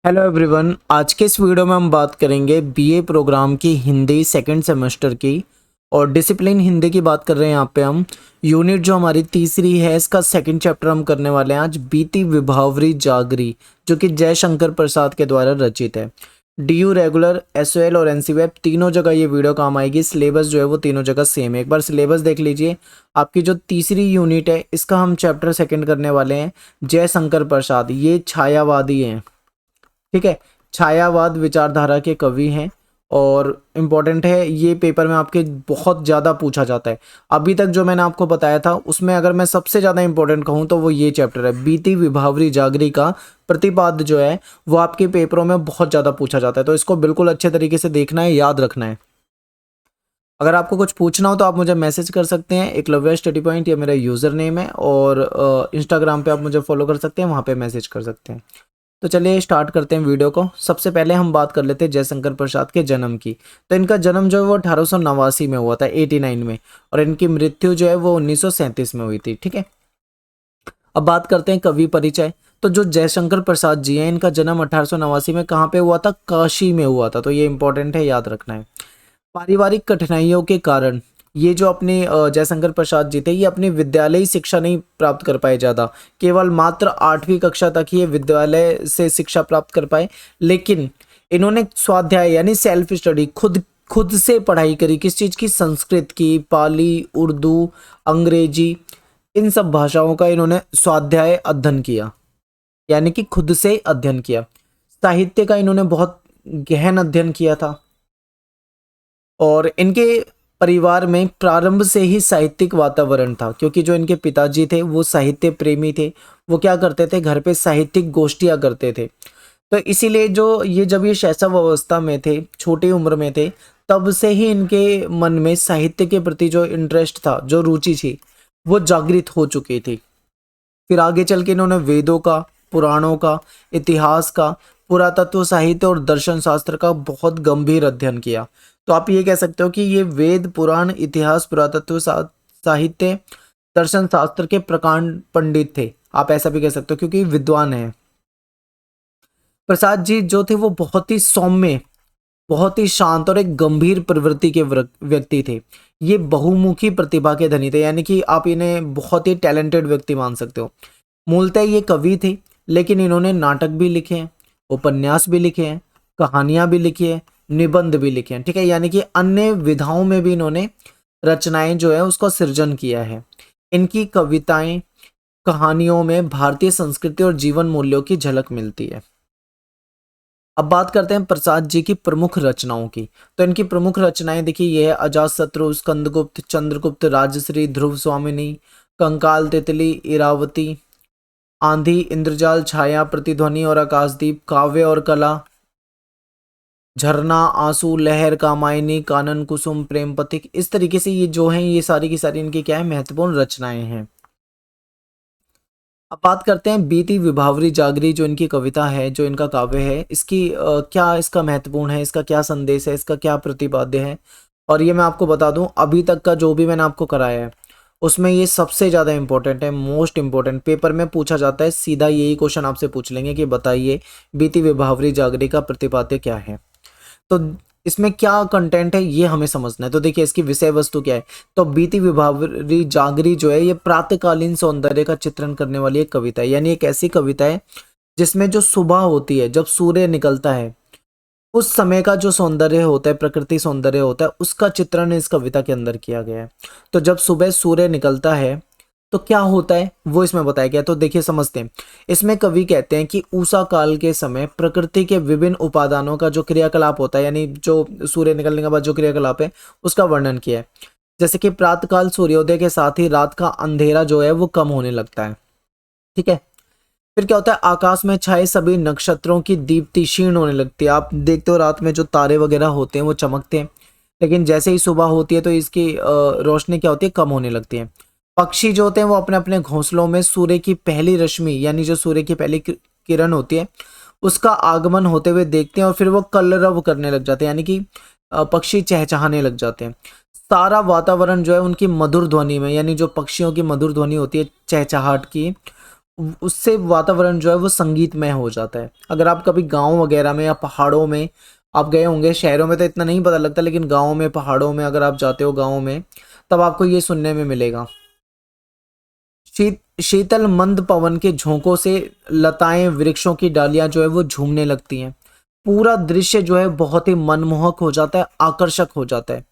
Hello everyone. आज के इस वीडियो में हम बात करेंगे बीए प्रोग्राम की हिंदी सेकंड सेमेस्टर की और डिसिप्लिन हिंदी की बात कर रहे हैं। यहाँ पे हम यूनिट जो हमारी तीसरी है इसका सेकंड चैप्टर हम करने वाले हैं आज, बीती विभावरी जागरी, जो कि जयशंकर प्रसाद के द्वारा रचित है। डीयू रेगुलर, एसओएल और एनसीवेब तीनों जगह ये वीडियो काम आएगी। सिलेबस जो है वो तीनों जगह सेम है। एक बार सिलेबस देख लीजिए। आपकी जो तीसरी यूनिट है इसका हम चैप्टर सेकंड करने वाले हैं जयशंकर प्रसाद। ये छायावादी हैं, ठीक है। छायावाद विचारधारा के कवि हैं और इम्पोर्टेंट है। ये पेपर में आपके बहुत ज़्यादा पूछा जाता है। अभी तक जो मैंने आपको बताया था उसमें अगर मैं सबसे ज़्यादा इम्पोर्टेंट कहूँ तो वो ये चैप्टर है, बीती विभावरी जागरी का प्रतिपाद्य जो है वो आपके पेपरों में बहुत ज़्यादा पूछा जाता है। तो इसको बिल्कुल अच्छे तरीके से देखना है, याद रखना है। अगर आपको कुछ पूछना हो तो आप मुझे मैसेज कर सकते हैं। एकलव्य स्टडी पॉइंट ये मेरा यूज़र नेम है और इंस्टाग्राम पे आप मुझे फॉलो कर सकते हैं, वहाँ पे मैसेज कर सकते हैं। तो चलिए स्टार्ट करते हैं वीडियो को। सबसे पहले हम बात कर लेते हैं जयशंकर प्रसाद के जन्म की। तो इनका जन्म जो है वो 1889 में हुआ था, 89 में, और इनकी मृत्यु जो है वो 1937 में हुई थी, ठीक है। अब बात करते हैं कवि परिचय। तो जो जयशंकर प्रसाद जी हैं इनका जन्म 1889 में कहाँ पे हुआ था? काशी में हुआ था। तो ये इंपॉर्टेंट है, याद रखना है। पारिवारिक कठिनाइयों के कारण ये जो अपने जयशंकर प्रसाद जी थे ये अपनी विद्यालयी शिक्षा नहीं प्राप्त कर पाए ज़्यादा, केवल मात्र 8वीं कक्षा तक ही ये विद्यालय से शिक्षा प्राप्त कर पाए। लेकिन इन्होंने स्वाध्याय यानी सेल्फ स्टडी खुद खुद से पढ़ाई करी। किस चीज़ की? संस्कृत की, पाली, उर्दू, अंग्रेजी, इन सब भाषाओं का इन्होंने स्वाध्याय अध्ययन किया, यानी कि खुद से अध्ययन किया। साहित्य का इन्होंने बहुत गहन अध्ययन किया था और इनके परिवार में प्रारंभ से ही साहित्यिक वातावरण था, क्योंकि जो इनके पिताजी थे वो साहित्य प्रेमी थे। वो क्या करते थे? घर पे साहित्यिक गोष्ठियां करते थे। तो इसीलिए जो ये जब ये शैशव अवस्था में थे, छोटी उम्र में थे, तब से ही इनके मन में साहित्य के प्रति जो इंटरेस्ट था, जो रुचि थी, वो जागृत हो चुकी थी। फिर आगे चल के इन्होंने वेदों का, पुराणों का, इतिहास का, पुरातत्व साहित्य और दर्शन शास्त्र का बहुत गंभीर अध्ययन किया। तो आप ये कह सकते हो कि ये वेद, पुराण, इतिहास, पुरातत्व साहित्य, दर्शन शास्त्र के प्रकांड पंडित थे। आप ऐसा भी कह सकते हो क्योंकि विद्वान हैं। प्रसाद जी जो थे वो बहुत ही सौम्य, बहुत ही शांत और एक गंभीर प्रवृत्ति के व्यक्ति थे। ये बहुमुखी प्रतिभा के धनी थे, यानी कि आप इन्हें बहुत ही टैलेंटेड व्यक्ति मान सकते हो। मूलतः ये कवि थे, लेकिन इन्होंने नाटक भी लिखे हैं, उपन्यास भी लिखे हैं, कहानियां भी लिखी है, निबंध भी लिखे हैं, ठीक है। यानी कि अन्य विधाओं में भी इन्होंने रचनाएं जो है उसका सृजन किया है। इनकी कविताएं, कहानियों में भारतीय संस्कृति और जीवन मूल्यों की झलक मिलती है। अब बात करते हैं प्रसाद जी की प्रमुख रचनाओं की। तो इनकी प्रमुख रचनाएं देखिए, ये है अजातशत्रु, स्कंदगुप्त, चंद्रगुप्त, राजश्री, ध्रुव स्वामिनी, कंकाल, तितली, इरावती, आंधी, इंद्रजाल, छाया, प्रतिध्वनि और आकाशदीप, काव्य और कला, झरना, आंसू, लहर, कामायनी, कानन कुसुम, प्रेम पथिक। इस तरीके से ये जो हैं ये सारी की सारी इनकी क्या है? महत्वपूर्ण रचनाएं हैं। अब बात करते हैं बीती विभावरी जागरी, जो इनकी कविता है, जो इनका काव्य है, इसकी क्या इसका महत्वपूर्ण है, इसका क्या संदेश है, इसका क्या प्रतिपाद्य है। और ये मैं आपको बता दूं, अभी तक का जो भी मैंने आपको कराया है उसमें ये सबसे ज़्यादा इंपॉर्टेंट है, मोस्ट इंपॉर्टेंट। पेपर में पूछा जाता है, सीधा यही क्वेश्चन आपसे पूछ लेंगे कि बताइए बीती विभावरी जागरी का प्रतिपाद्य क्या है। तो इसमें क्या कंटेंट है ये हमें समझना है। तो देखिए इसकी विषय वस्तु क्या है। तो बीती विभावरी जागरी जो है ये प्रातःकालीन सौंदर्य का चित्रण करने वाली एक कविता है, यानी एक ऐसी कविता है जिसमें जो सुबह होती है, जब सूर्य निकलता है, उस समय का जो सौंदर्य होता है, प्रकृति सौंदर्य होता है, उसका चित्रण इस कविता के अंदर किया गया है। तो जब सुबह सूर्य निकलता है तो क्या होता है वो इसमें बताया गया। तो देखिए समझते हैं। इसमें कवि कहते हैं कि ऊषा काल के समय प्रकृति के विभिन्न उपादानों का जो क्रियाकलाप होता है, यानी जो सूर्य निकलने के बाद जो क्रियाकलाप है उसका वर्णन किया है। जैसे कि प्रातःकाल सूर्योदय के साथ ही रात का अंधेरा जो है वो कम होने लगता है, ठीक है। फिर क्या होता है? आकाश में छाए सभी नक्षत्रों की दीप्ति क्षीण होने लगती है। आप देखते हो रात में जो तारे वगैरह होते हैं वो चमकते हैं, लेकिन जैसे ही सुबह होती है तो इसकी रोशनी क्या होती है? कम होने लगती है। पक्षी जो होते हैं वो अपने अपने घोंसलों में सूर्य की पहली रश्मि, यानी जो सूर्य की पहली किरण होती है उसका आगमन होते हुए देखते हैं और फिर वो कलरव करने लग जाते हैं, यानी कि पक्षी चहचहाने लग जाते हैं। सारा वातावरण जो है उनकी मधुर ध्वनि में, यानी जो पक्षियों की मधुर ध्वनि होती है चहचहाट की, उससे वातावरण जो है वो संगीतमय हो जाता है। अगर आप कभी गांव वगैरह में या पहाड़ों में आप गए होंगे, शहरों में तो इतना नहीं पता लगता, लेकिन गाँव में पहाड़ों में अगर आप जाते हो गाँव में, तब आपको ये सुनने में मिलेगा। शीतल मंद पवन के झोंकों से लताएं, वृक्षों की डालियां जो है वो झूमने लगती हैं। पूरा दृश्य जो है बहुत ही मनमोहक हो जाता है, आकर्षक हो जाता है।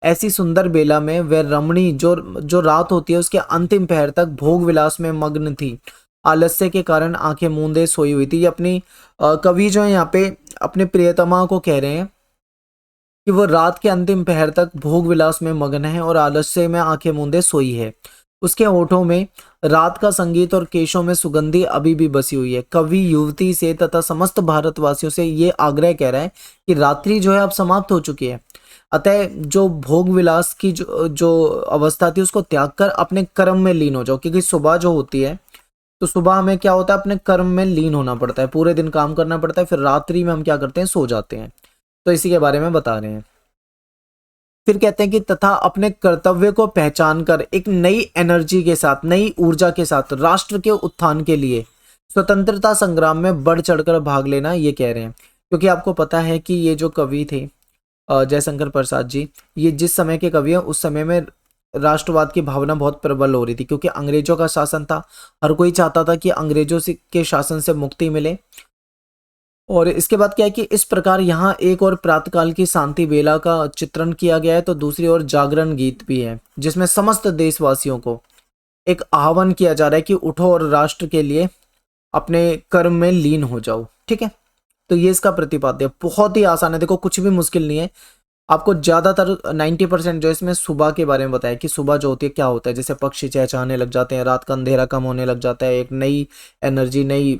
ऐसी सुंदर बेला में वह रमणी जो जो रात होती है उसके अंतिम पहर तक भोग विलास में मग्न थी। आलस्य के कारण आंखें मूंदे सोई हुई थी। ये अपनी कवि जो है यहाँ पे अपने प्रियतमा को कह रहे हैं कि वो रात के अंतिम पहर तक भोग विलास में मग्न है और आलस्य में आंखें मूंदे सोई है। उसके होठों में रात का संगीत और केशों में सुगंधी अभी भी बसी हुई है। कवि युवती से तथा समस्त भारतवासियों से ये आग्रह कह रहा है कि रात्रि जो है अब समाप्त हो चुकी है, अतः जो भोग विलास की जो जो अवस्था थी उसको त्याग कर अपने कर्म में लीन हो जाओ। क्योंकि सुबह जो होती है, तो सुबह हमें क्या होता है, अपने कर्म में लीन होना पड़ता है, पूरे दिन काम करना पड़ता है, फिर रात्रि में हम क्या करते हैं, सो जाते हैं। तो इसी के बारे में बता रहे हैं। फिर कहते हैं कि तथा अपने कर्तव्य को पहचान कर एक नई एनर्जी के साथ, नई ऊर्जा के साथ राष्ट्र के उत्थान के लिए स्वतंत्रता संग्राम में बढ़ चढ़कर भाग लेना, ये कह रहे हैं। क्योंकि आपको पता है कि ये जो कवि थे जयशंकर प्रसाद जी, ये जिस समय के कवि हैं उस समय में राष्ट्रवाद की भावना बहुत प्रबल हो रही थी, क्योंकि अंग्रेजों का शासन था। हर कोई चाहता था कि अंग्रेजों के शासन से मुक्ति मिले। और इसके बाद क्या है कि इस प्रकार यहाँ एक और प्रातःकाल की शांति बेला का चित्रण किया गया है, तो दूसरी ओर जागरण गीत भी है जिसमें समस्त देशवासियों को एक आह्वान किया जा रहा है कि उठो और राष्ट्र के लिए अपने कर्म में लीन हो जाओ। ठीक है, तो ये इसका प्रतिपाद्य बहुत ही आसान है। देखो कुछ भी मुश्किल नहीं है। आपको ज्यादातर 90% जो इसमें सुबह के बारे में बताया कि सुबह जो होती है क्या होता है, जैसे पक्षी चहचहाने लग जाते हैं, रात का अंधेरा कम होने लग जाता है, एक नई एनर्जी, नई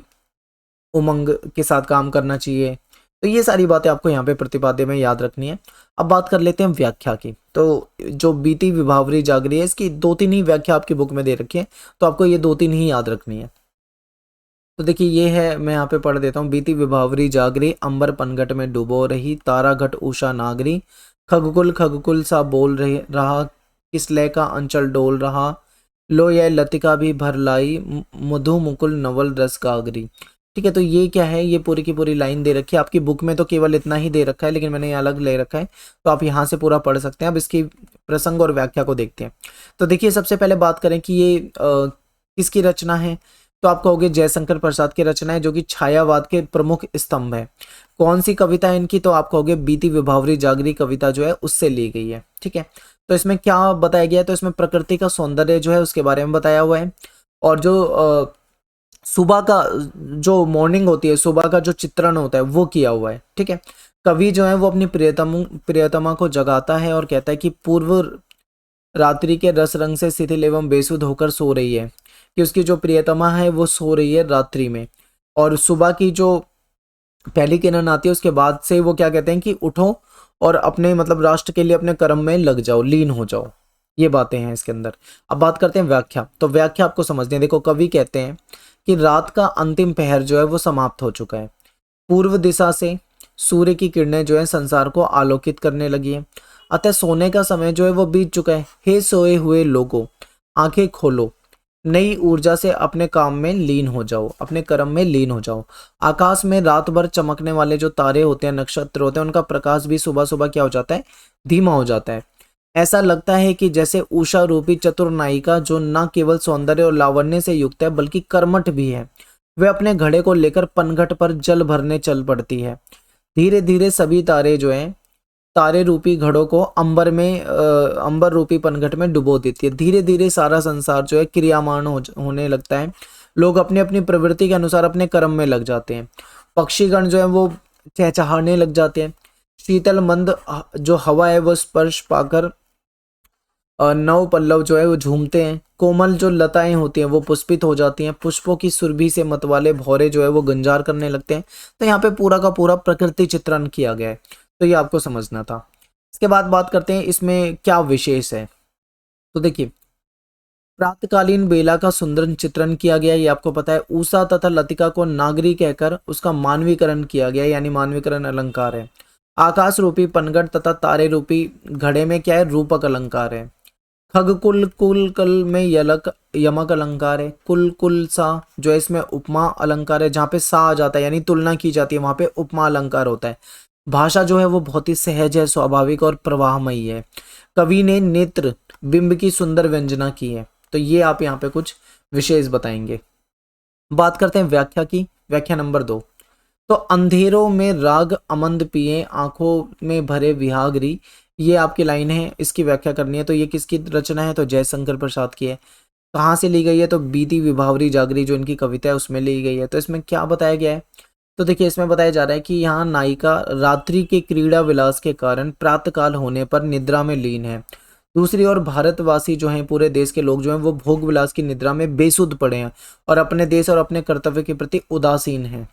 उमंग के साथ काम करना चाहिए। तो ये सारी बातें आपको यहाँ पे प्रतिपाद्य में याद रखनी है। अब बात कर लेते हैं व्याख्या की। तो जो बीती विभावरी जागरी है, इसकी 2-3 ही व्याख्या आपकी बुक में दे रखी है, तो आपको ये 2-3 ही याद रखनी है। तो देखिए ये है, मैं यहाँ पे पढ़ देता हूँ। बीती विभावरी जागरी, अंबर पनघट में डुबो रही, तारा घट उषा नागरी, खगकुल खगकुल सा बोल रहा, किस लय का अंचल डोल रहा, लो यह लतिका भी भर लाई, मधु मुकुल नवल रस गागरी। ठीक है, तो ये क्या है, ये पूरी की पूरी लाइन दे रखी है। आपकी बुक में तो केवल इतना ही दे रखा है, लेकिन मैंने ये अलग ले रखा है, तो आप यहाँ से पूरा पढ़ सकते हैं। अब इसकी प्रसंग और व्याख्या को देखते हैं। तो देखिए सबसे पहले बात करें कि ये किसकी रचना है, तो आप कहोगे जयशंकर प्रसाद की रचना है, जो कि छायावाद के प्रमुख स्तंभ है। कौन सी कविता है इनकी, तो आप कहोगे बीती विभावरी जागरी कविता जो है उससे ली गई है। ठीक है, तो इसमें क्या बताया गया है, तो इसमें प्रकृति का सौंदर्य जो है उसके बारे में बताया हुआ है, और जो सुबह का जो मॉर्निंग होती है, सुबह का जो चित्रण होता है वो किया हुआ है। ठीक है, कवि जो है वो अपनी प्रियतमा को जगाता है और कहता है कि पूर्व रात्रि के रस रंग से शिथिल एवं बेसुध होकर सो रही है, कि उसकी जो प्रियतमा है वो सो रही है रात्रि में, और सुबह की जो पहली किरण आती है उसके बाद से वो क्या कहते हैं कि उठो और अपने मतलब राष्ट्र के लिए अपने कर्म में लग जाओ, लीन हो जाओ। ये बातें हैं इसके अंदर। अब बात करते हैं व्याख्या। तो व्याख्या आपको समझनी है। देखो कवि कहते हैं कि रात का अंतिम पहर जो है वो समाप्त हो चुका है। पूर्व दिशा से सूर्य की किरणें जो है संसार को आलोकित करने लगी है, अतः सोने का समय जो है वो बीत चुका है। हे सोए हुए लोगों, आंखें खोलो, नई ऊर्जा से अपने काम में लीन हो जाओ, अपने कर्म में लीन हो जाओ। आकाश में रात भर चमकने वाले जो तारे होते हैं, नक्षत्र होते हैं, उनका प्रकाश भी सुबह सुबह क्या हो जाता है, धीमा हो जाता है। ऐसा लगता है कि जैसे उषा रूपी चतुर नायिका, जो न केवल सौंदर्य और लावण्य से युक्त है बल्कि कर्मठ भी है, वे अपने घड़े को लेकर पनघट पर जल भरने चल पड़ती है। धीरे धीरे सभी तारे जो हैं, तारे रूपी घड़ों को अंबर रूपी पनघट में डुबो देती है। धीरे धीरे सारा संसार जो है क्रियामान होने लगता है। लोग अपनी अपनी प्रवृत्ति के अनुसार अपने कर्म में लग जाते हैं। पक्षीगण जो है वो चहचहाने लग जाते हैं। शीतल मंद जो हवा है वो स्पर्श पाकर नव पल्लव जो है वो झूमते हैं। कोमल जो लताएं होती हैं वो पुष्पित हो जाती हैं। पुष्पों की सुरभि से मतवाले भौरे जो है वो गुंजार करने लगते हैं। तो यहाँ पे पूरा का पूरा प्रकृति चित्रण किया गया है, तो ये आपको समझना था। इसके बाद बात करते हैं इसमें क्या विशेष है। तो देखिए प्रातकालीन बेला का सुंदर चित्रण किया गया, ये आपको पता है। उषा तथा लतिका को नागरी कहकर उसका मानवीकरण किया गया, यानी मानवीकरण अलंकार है। आकाश रूपी पनघट तथा तारे रूपी घड़े में क्या है, रूपक अलंकार है। खग कुल कुल कल में यलक यमक अलंकार है। कुल कुल सा जो है इसमें उपमा अलंकार है, जहाँ पे सा आ जाता है यानी तुलना की जाती है वहां पे उपमा अलंकार होता है। भाषा जो है वो बहुत ही सहज है, स्वाभाविक और प्रवाहमयी है। कवि ने नेत्र बिंब की सुंदर व्यंजना की है। तो ये आप यहाँ पे कुछ विशेष बताएंगे। बात करते हैं व्याख्या की। व्याख्या नंबर 2। तो अंधेरों में राग अमंद पिए आंखों में भरे विहागरी, ये आपकी लाइन है, इसकी व्याख्या करनी है। तो ये किसकी रचना है? तो जयशंकर प्रसाद की है। कहाँ से ली गई है? तो बीती विभावरी जागरी जो इनकी कविता है उसमें ली गई है। तो इसमें क्या बताया गया है? तो देखिए इसमें बताया जा रहा है कि यहाँ नायिका रात्रि के क्रीड़ा विलास के कारण प्रातःकाल होने पर निद्रा में लीन है। दूसरी ओर भारतवासी जो हैं, पूरे देश के लोग जो हैं वो भोग विलास की निद्रा में बेसुध पड़े हैं और अपने देश और अपने कर्तव्य के प्रति उदासीन हैं।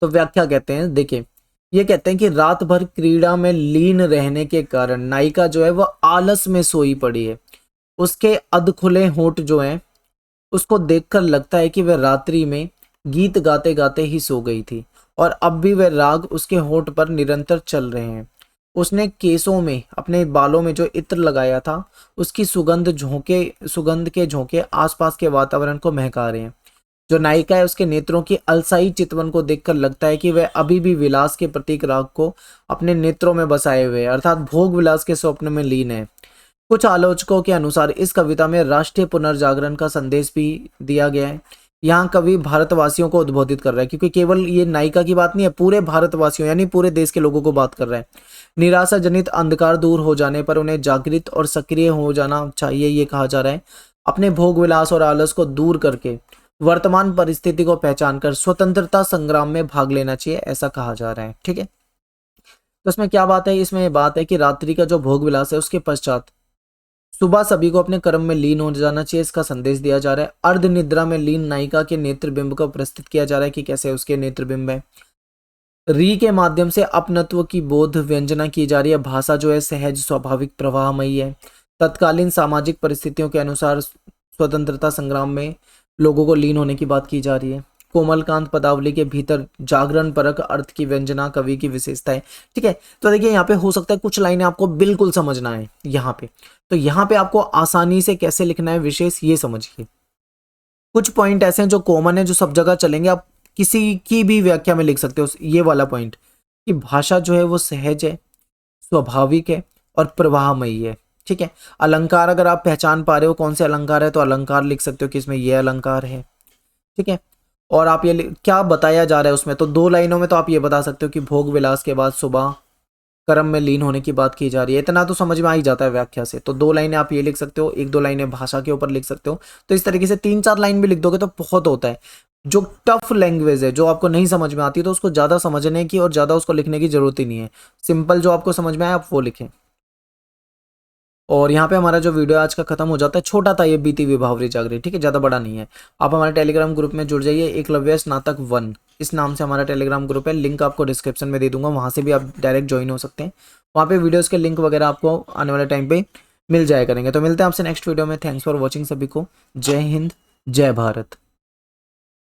तो व्याख्या कहते हैं, देखिए ये कहते हैं कि रात भर क्रीड़ा में लीन रहने के कारण नायिका जो है वह आलस में सोई पड़ी है। उसके अधखुले होंठ जो हैं उसको देखकर लगता है कि वह रात्रि में गीत गाते गाते ही सो गई थी और अब भी वह राग उसके होंठ पर निरंतर चल रहे हैं। उसने केसों में, अपने बालों में जो इत्र लगाया था उसकी सुगंध के झोंके आसपास के वातावरण को महका रहे हैं। जो नायिका है उसके नेत्रों की अलसाई चितवन को देखकर लगता है कि वह अभी भी विलास के प्रतीक राग को अपने नेत्रों में बसाए हुए है, अर्थात भोग विलास के स्वप्न में लीन है। कुछ आलोचकों के अनुसार इस कविता में राष्ट्रीय पुनर्जागरण का संदेश भी दिया गया है। यहाँ कवि भारतवासियों को उद्बोधित कर रहा है, क्योंकि केवल ये नायिका की बात नहीं है, पूरे भारतवासियों यानी पूरे देश के लोगों को बात कर रहा है। निराशा जनित अंधकार दूर हो जाने पर उन्हें जागृत और सक्रिय हो जाना चाहिए, ये कहा जा रहा है। अपने भोग विलास और आलस को दूर करके वर्तमान परिस्थिति को पहचान कर स्वतंत्रता संग्राम में भाग लेना चाहिए, ऐसा कहा जा रहा है। ठीक है, तो इसमें क्या बात है? इसमें बात है कि रात्रि का जो भोग विलास है उसके पश्चात सुबह सभी को अपने कर्म में लीन हो जाना चाहिए, इसका संदेश दिया जा रहा है। अर्ध निद्रा में लीन नायिका के नेत्रबिंब को प्रस्तुत किया जा रहा है कि कैसे उसके नेत्रबिंब है। री के माध्यम से अपनत्व की बोध व्यंजना की जा रही है। भाषा जो है सहज, स्वाभाविक, प्रवाहमयी है। तत्कालीन सामाजिक परिस्थितियों के अनुसार स्वतंत्रता संग्राम में लोगों को लीन होने की बात की जा रही है। कोमलकांत पदावली के भीतर जागरण परक अर्थ की व्यंजना कवि की विशेषता है। ठीक है, तो देखिए यहाँ पे हो सकता है कुछ लाइनें आपको बिल्कुल समझना है यहाँ पे, तो यहाँ पे आपको आसानी से कैसे लिखना है विशेष, ये समझिए। कुछ पॉइंट ऐसे हैं जो कॉमन है, जो सब जगह चलेंगे, आप किसी की भी व्याख्या में लिख सकते हो। ये वाला पॉइंट कि भाषा जो है वो सहज है, स्वाभाविक है और प्रवाहमयी है। ठीक है, अलंकार अगर आप पहचान पा रहे हो कौन से अलंकार है तो अलंकार लिख सकते हो कि इसमें ये अलंकार है। ठीक है, और आप ये क्या बताया जा रहा है उसमें, तो 2 लाइनों में तो आप ये बता सकते हो कि भोग विलास के बाद सुबह कर्म में लीन होने की बात की जा रही है। इतना तो समझ में आ ही जाता है व्याख्या से। तो 2 लाइनें आप ये लिख सकते हो, 1-2 लाइनें भाषा के ऊपर लिख सकते हो। तो इस तरीके से 3-4 लाइन भी लिख दोगे तो बहुत होता है। जो टफ लैंग्वेज है, जो आपको नहीं समझ में आती, तो उसको ज़्यादा समझने की और ज़्यादा उसको लिखने की जरूरत ही नहीं है। सिंपल जो आपको समझ में आए आप वो लिखें। और यहाँ पे हमारा जो वीडियो आज का खत्म हो जाता है। छोटा था ये, बीती विभावरी जागरी। ठीक है, ज़्यादा बड़ा नहीं है। आप हमारे टेलीग्राम ग्रुप में जुड़ जाइए, एकलव्य स्नातक 1 इस नाम से हमारा टेलीग्राम ग्रुप है। लिंक आपको डिस्क्रिप्शन में दे दूंगा, वहाँ से भी आप डायरेक्ट ज्वाइन हो सकते हैं। वहाँ पे वीडियोज़ के लिंक वगैरह आपको आने वाले टाइम पे मिल जाया करेंगे। तो मिलते हैं आपसे नेक्स्ट वीडियो में। थैंक्स फॉर वॉचिंग सभी को। जय हिंद, जय भारत।